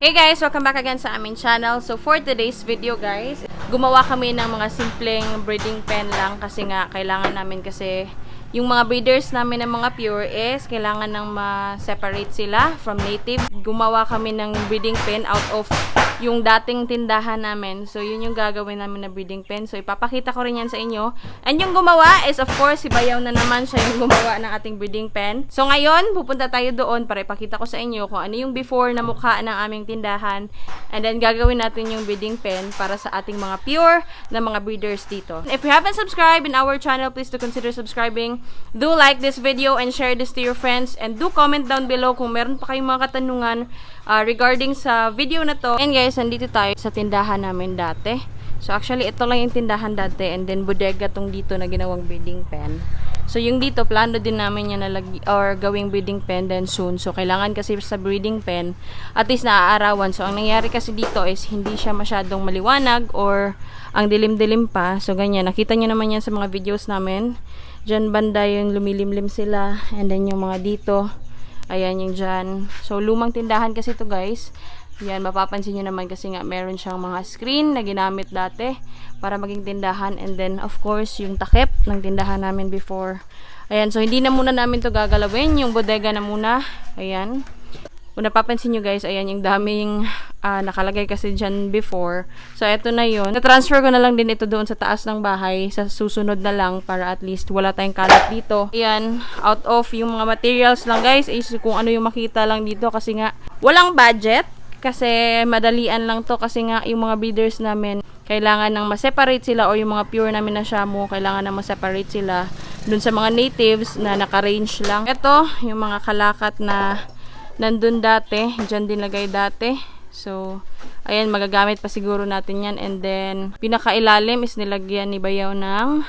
Hey guys! Welcome back again sa aming channel. So for today's video guys, gumawa kami ng mga simpleng breeding pen lang kasi nga kailangan namin kasi yung mga breeders namin ng mga pure is kailangan nang ma-separate sila from native. Gumawa kami ng breeding pen out of yung dating tindahan namin. So yun yung gagawin namin na breeding pen. So ipapakita ko rin yan sa inyo. And yung gumawa is of course si Bayaw na naman, siya yung gumawa ng ating breeding pen. So ngayon pupunta tayo doon para ipakita ko sa inyo kung ano yung before na mukha ng aming tindahan. And then gagawin natin yung breeding pen para sa ating mga pure na mga breeders dito. If you haven't subscribed in our channel, please do consider subscribing. Do like this video and share this to your friends. And do comment down below kung meron pa kayong mga katanungan regarding sa video na to. And guys, nandito tayo sa tindahan namin dati. So actually, ito lang yung tindahan dati. And then bodega tong dito na ginawang breeding pen. So yung dito, plano din namin yan or gawing breeding pen then soon. So kailangan kasi sa breeding pen, at least naaarawan. So ang nangyari kasi dito is hindi siya masyadong maliwanag or ang dilim-dilim pa. So ganyan, nakita nyo naman yan sa mga videos namin. Diyan banda yung lumilimlim sila. And then yung mga dito, ayan yung dyan. So lumang tindahan kasi to guys. Yan, mapapansin nyo naman kasi nga meron siyang mga screen na ginamit dati para maging tindahan. And then of course yung takip ng tindahan namin before. Ayan, so hindi na muna namin to gagalawin. Yung bodega na muna. Ayan. Kung napapansin nyo guys, ayan yung daming nakalagay kasi dyan before. So eto na yun. Na-transfer ko na lang din ito doon sa taas ng bahay. Sa susunod na lang para at least wala tayong kalat dito. Ayan, out of yung mga materials lang guys is kung ano yung makita lang dito kasi nga walang budget. Kasi madalian lang to kasi nga yung mga breeders namin kailangan nang ma-separate sila o yung mga pure namin na Shamo kailangan nang ma-separate sila dun sa mga natives na naka-range lang. Ito, yung mga kalakat na nandun dati, dyan din lagay dati. So, ayan, magagamit pa siguro natin yan. And then, pinakailalim is nilagyan ni Bayaw ng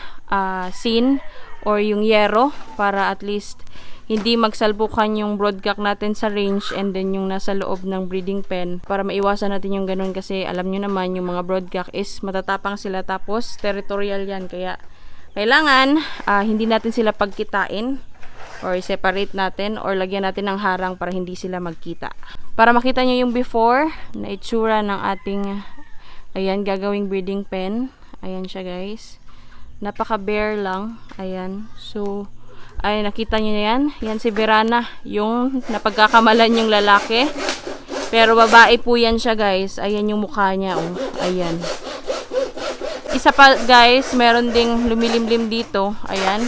sin or yung yero para at least hindi magsalpukan yung broodcock natin sa range and then yung nasa loob ng breeding pen para maiwasan natin yung ganun kasi alam nyo naman yung mga broodcock is matatapang sila tapos territorial yan kaya kailangan hindi natin sila pagkitain or separate natin or lagyan natin ng harang para hindi sila magkita. Para makita nyo yung before na itsura ng ating ayan gagawing breeding pen. Ayan siya guys. Napaka bare lang. Ayan. So ay nakita nyo na yan. Yan si Verana. Yung napagkakamalan yung lalaki. Pero babae po yan siya guys. Ayan yung mukha niya. Oh. Ayan. Isa pa guys. Meron ding lumilimlim dito. Ayan.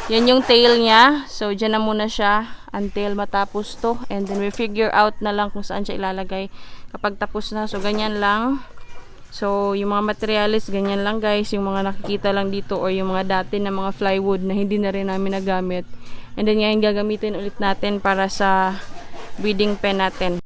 Yan yung tail niya. So dyan na muna siya. Until matapos to. And then we figure out na lang kung saan siya ilalagay. Kapag tapos na. So ganyan lang. So, yung mga materials, ganyan lang guys. Yung mga nakikita lang dito or yung mga dati na mga plywood na hindi na rin namin nagamit. And then ngayon gagamitin ulit natin para sa breeding pen natin.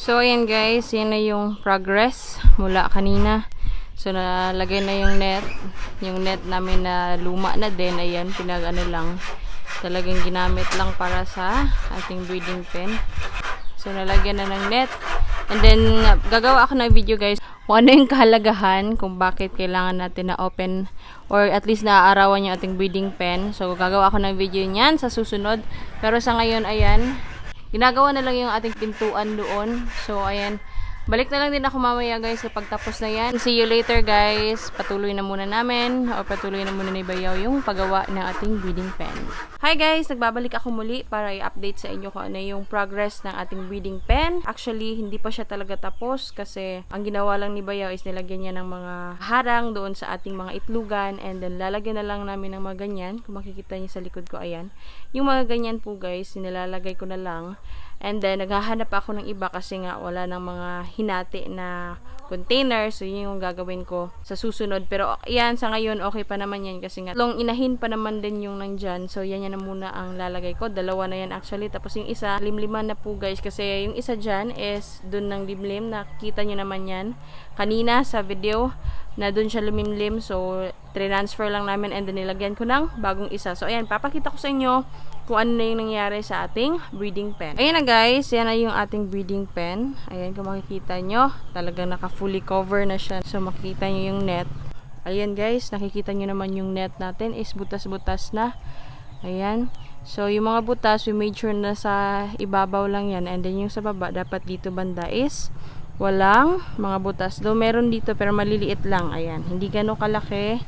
So, ayan guys, yan na yung progress mula kanina. So, nalagay na yung net. Yung net namin na luma na din. Ayan, pinag-ano lang. Talagang ginamit lang para sa ating breeding pen. So, nalagyan na ng net. And then, gagawa ako ng video guys kung ano yung kahalagahan, kung bakit kailangan natin na open or at least naaarawan yung ating breeding pen. So, gagawa ako ng video niyan sa susunod. Pero sa ngayon, ayan, ginagawa na lang yung ating pintuan doon. So, ayan. Balik na lang din ako mamaya guys kapag tapos na yan. See you later guys. Patuloy na muna namin o patuloy na muna ni Bayaw yung paggawa ng ating breeding pen. Hi guys! Nagbabalik ako muli para i-update sa inyo kung ano yung progress ng ating breeding pen. Actually, hindi pa siya talaga tapos kasi ang ginawa lang ni Bayaw is nilagyan niya ng mga harang doon sa ating mga itlugan and then lalagyan na lang namin ng mga ganyan. Kung makikita niyo sa likod ko, ayan. Yung mga ganyan po guys, nilalagay ko na lang. And then, naghahanap ako ng iba kasi nga wala ng mga hinati na container. So, yun yung gagawin ko sa susunod. Pero, yan, sa ngayon, okay pa naman yan kasi nga long inahin pa naman din yung nandyan. So, yan na muna ang lalagay ko. Dalawa na yan actually. Tapos, yung isa, limliman na po guys. Kasi, yung isa dyan is dun ng limlim. Nakikita nyo naman yan kanina sa video na dun siya lumimlim. So, transfer lang namin and then nilagyan ko ng bagong isa. So, ayan, papakita ko sa inyo kung ano na yung nangyari sa ating breeding pen. Ayan na guys, yan na yung ating breeding pen. Ayan, kung makikita nyo, talagang naka-fully cover na siya. So, makikita nyo yung net. Ayan guys, nakikita nyo naman yung net natin is butas-butas na. Ayan. So, yung mga butas, we made sure na sa ibabaw lang yan. And then yung sa baba, dapat dito banda is walang mga butas. Though meron dito, pero maliliit lang. Ayan, hindi gano'ng kalaki.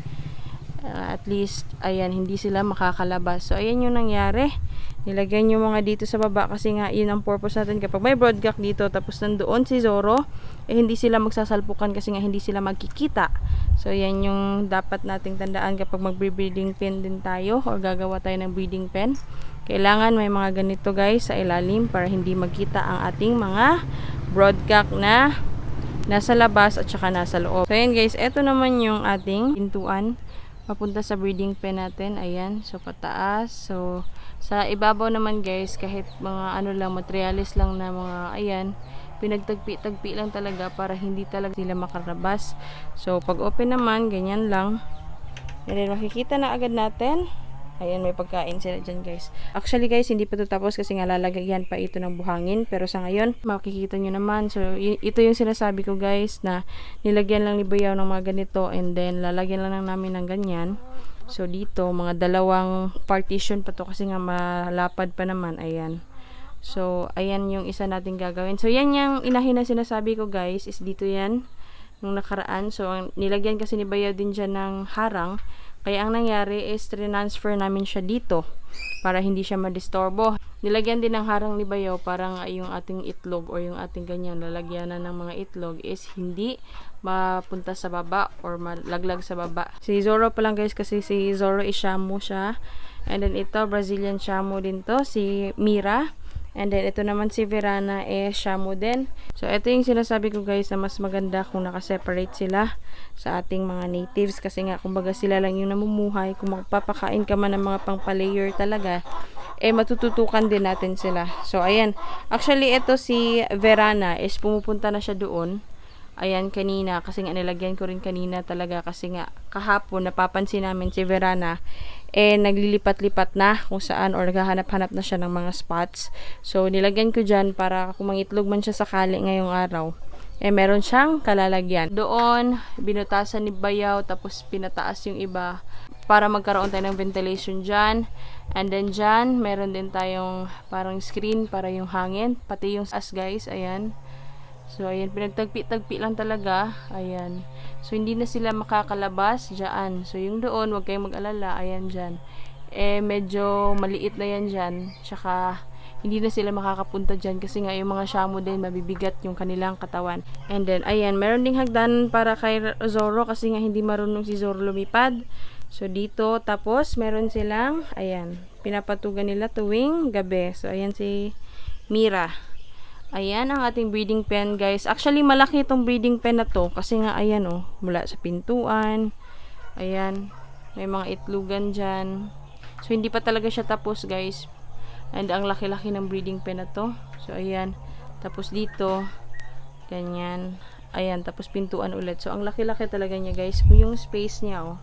At least, ayan, hindi sila makakalabas. So, ayan yung nangyari. Nilagyan yung mga dito sa baba kasi nga, yun ang purpose natin. Kapag may broadcock dito, tapos nandoon si Zoro, eh, hindi sila magsasalpukan kasi nga hindi sila magkikita. So, ayan yung dapat nating tandaan kapag mag-breeding pen din tayo or gagawa tayo ng breeding pen. Kailangan may mga ganito guys sa ilalim para hindi magkita ang ating mga broadcock na nasa labas at saka nasa loob. So, ayan guys, eto naman yung ating pintuan papunta sa breeding pen natin. Ayan, so pataas. So, sa ibabaw naman guys, kahit mga ano lang, materialis lang na mga, ayan, pinagtagpi-tagpi lang talaga para hindi talaga sila makarabas. So, pag open naman, ganyan lang. And then, makikita na agad natin. Ayan, may pagkain sila dyan guys. Actually guys, hindi pa ito tapos kasi nga lalagyan pa ito ng buhangin. Pero sa ngayon, makikita nyo naman. So, ito yung sinasabi ko guys na nilagyan lang ni Bayaw ng mga ganito and then lalagyan lang namin ng ganyan. So, dito, mga dalawang partition pa to kasi nga malapad pa naman. Ayan. So, ayan yung isa natin gagawin. So, yan yung inahin na sinasabi ko guys is dito yan nung nakaraan. So, nilagyan kasi ni Bayaw din dyan ng harang. Kaya ang nangyari is transfer namin siya dito para hindi siya madistorbo. Nilagyan din ng harang ni Bayaw parang yung ating itlog or yung ating ganyan lalagyanan ng mga itlog is hindi mapunta sa baba or malaglag sa baba. Si Zoro pa lang guys kasi si Zoro is Shamo siya. And then ito Brazilian Shamo din to, si Mira. And then, ito naman si Verana, Shamo din. So, ito yung sinasabi ko guys na mas maganda kung nakaseparate sila sa ating mga natives. Kasi nga, kumbaga sila lang yung namumuhay. Kung magpapakain ka man ng mga pang-layer talaga, matututukan din natin sila. So, ayan. Actually, ito si Verana is pumupunta na siya doon. Ayan, kanina. Kasi nga, nilagyan ko rin kanina talaga. Kasi nga, kahapon, napapansin namin si Verana naglilipat-lipat na kung saan or naghahanap-hanap na siya ng mga spots. So, nilagyan ko dyan para kung mangitlog man siya sakali ngayong araw, meron siyang kalalagyan. Doon, binutasan ni Bayaw, tapos pinataas yung iba para magkaroon tayo ng ventilation dyan. And then dyan, meron din tayong parang screen para yung hangin, pati yung as guys, ayan. So, ayan, pinagtagpi-tagpi lang talaga. Ayan. So, hindi na sila makakalabas dyan. So, yung doon, huwag kayong mag-alala. Ayan, dyan. Medyo maliit na yan dyan. Tsaka, hindi na sila makakapunta dyan. Kasi nga, yung mga Shamo din, mabibigat yung kanilang katawan. And then, ayan, meron ding hagdan para kay Zoro. Kasi nga, hindi marunong si Zoro lumipad. So, dito. Tapos, meron silang, ayan, pinapatugan nila tuwing gabi. So, ayan si Mira. Ayan ang ating breeding pen guys. Actually malaki itong breeding pen na to kasi nga ayan oh, mula sa pintuan. Ayan, may mga itlugan dyan. So hindi pa talaga siya tapos guys. And ang laki-laki ng breeding pen na to. So ayan, tapos dito Ganyan. Ayan, tapos pintuan ulit. So, ang laki-laki talaga niya, guys. Yung space niya, oh.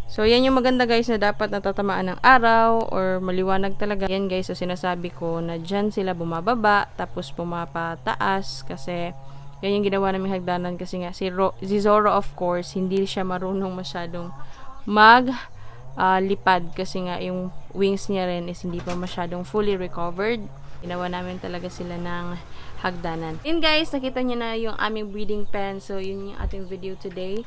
So, yan yung maganda, guys, na dapat natatamaan ng araw or maliwanag talaga. Yan, guys, so sinasabi ko na dyan sila bumababa, tapos pumapataas kasi yan yung ginawa namin hagdanan kasi nga si Zoro, of course, hindi siya marunong masyadong lipad kasi nga yung wings niya rin is hindi pa masyadong fully recovered. Ginawa namin talaga sila ng hagdanan. Yun guys, nakita niyo na yung aming breeding pen. So, yun yung ating video today.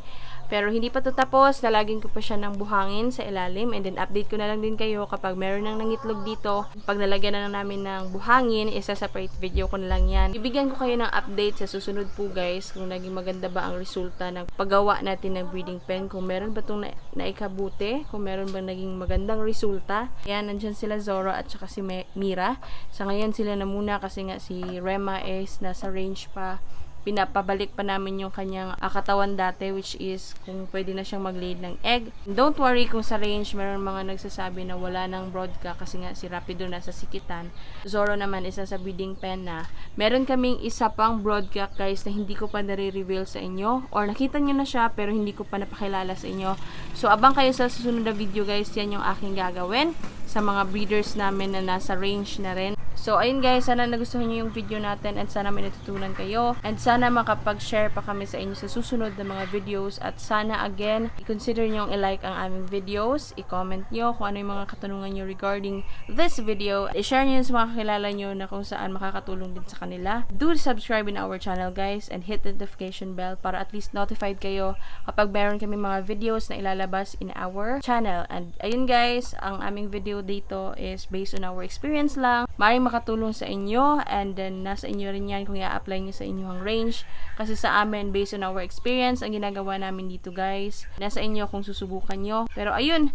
Pero hindi pa ito tapos. Lalagyan ko pa siya ng buhangin sa ilalim. And then, update ko na lang din kayo kapag meron nang nangitlog dito. Pag nalagyan na namin ng buhangin, isa-separate video ko na lang yan. Ibigyan ko kayo ng update sa susunod po guys. Kung naging maganda ba ang resulta ng paggawa natin ng breeding pen. Kung meron ba itong naikabuti. Kung meron ba naging magandang resulta. Yan, nandyan sila Zoro at saka si Mira. Sa ngayon sila na muna kasi nga si Rema is nasa range pa. Pinapabalik pa namin yung kanyang katawan dati, which is kung pwede na siyang mag-lay ng egg. Don't worry kung sa range meron mga nagsasabi na wala nang broodka kasi nga si Rapido nasa sikitan. Zoro naman isa sa breeding pen na meron kaming isa pang broodka guys na hindi ko pa nare-reveal sa inyo or nakita nyo na siya pero hindi ko pa napakilala sa inyo. So abang kayo sa susunod na video guys, yan yung aking gagawin sa mga breeders namin na nasa range na rin. So, ayun guys, sana nagustuhan nyo yung video natin and sana may natutunan kayo and sana makapag-share pa kami sa inyo sa susunod na mga videos at sana again, i-consider nyo i-like ang aming videos, i-comment nyo kung ano yung mga katanungan nyo regarding this video, i-share nyo sa mga kakilala nyo na kung saan makakatulong din sa kanila. Do subscribe in our channel guys and hit the notification bell para at least notified kayo kapag meron kami mga videos na ilalabas in our channel. And ayun guys, ang aming video dito is based on our experience lang. Maring makatulong sa inyo and then nasa inyo rin yan kung i-apply nyo sa inyong range kasi sa amin based on our experience ang ginagawa namin dito guys, nasa inyo kung susubukan nyo. Pero ayun,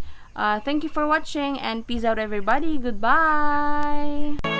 thank you for watching and peace out everybody. Goodbye!